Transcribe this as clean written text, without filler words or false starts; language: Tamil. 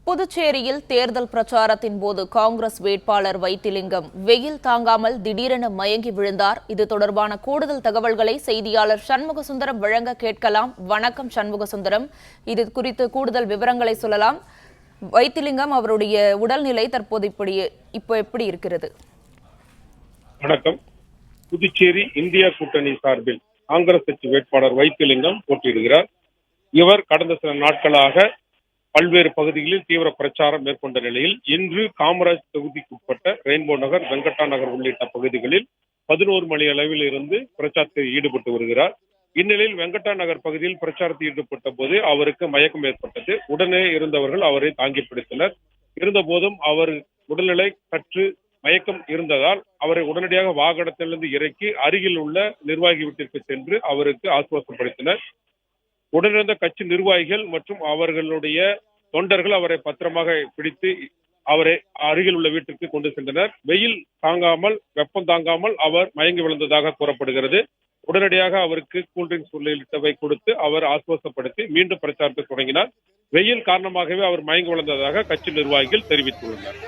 புதுச்சேரியில் தேர்தல் பிரச்சாரத்தின் போது காங்கிரஸ் வேட்பாளர் வைத்திலிங்கம் வெயில் தாங்காமல் திடீரென மயங்கி விழுந்தார். இது தொடர்பான கூடுதல் தகவல்களை செய்தியாளர் சண்முகசுந்தரம் வழங்க கேட்கலாம். வணக்கம் சண்முகசுந்தரம், இது குறித்து கூடுதல் விவரங்களை சொல்லலாம். வைத்திலிங்கம் அவருடைய உடல்நிலை தற்போது எப்படி இருக்கிறது? வணக்கம். புதுச்சேரி இந்தியா கூட்டணி சார்பில் காங்கிரஸ் கட்சி வேட்பாளர் வைத்திலிங்கம் போட்டியிடுகிறார். இவர் கடந்த சில நாட்களாக பல்வேறு பகுதிகளில் தீவிர பிரச்சாரம் மேற்கொண்ட நிலையில் இன்று காமராஜ் தொகுதிக்குட்பட்ட ரெயின்போ நகர், வெங்கட்டா நகர் உள்ளிட்ட பகுதிகளில் 11 மணி அளவில் இருந்து பிரச்சாரத்தில் ஈடுபட்டு வருகிறார். இந்நிலையில் வெங்கட்டா நகர் பகுதியில் பிரச்சாரத்தில் ஈடுபட்ட போது அவருக்கு மயக்கம் ஏற்பட்டது. உடனே இருந்தவர்கள் அவரை தாங்கி பிடித்தனர். இருந்த போதும் அவர் உடல்நிலை சற்று மயக்கம் இருந்ததால் அவரை உடனடியாக வாகனத்திலிருந்து இறக்கி அருகில் உள்ள நிர்வாகி வீட்டிற்கு சென்று அவருக்கு ஆசுவாசப்படுத்தினர். உடனிருந்த கட்சி நிர்வாகிகள் மற்றும் அவர்களுடைய தொண்டர்கள் அவரை பத்திரமாக பிடித்து அவரை அருகில் உள்ள வீட்டிற்கு கொண்டு சென்றனர். வெயில் தாங்காமல், வெப்பம் தாங்காமல் அவர் மயங்கி விழுந்ததாக கூறப்படுகிறது. உடனடியாக அவருக்கு கூல்ட்ரிங்க்ஸ் உள்ளிட்டவை கொடுத்து அவர் ஆசுவாசப்படுத்தி மீண்டும் பிரச்சாரத்தை தொடங்கினார். வெயில் காரணமாகவே அவர் மயங்கி விழுந்ததாக கட்சி நிர்வாகிகள் தெரிவித்துள்ளனர்.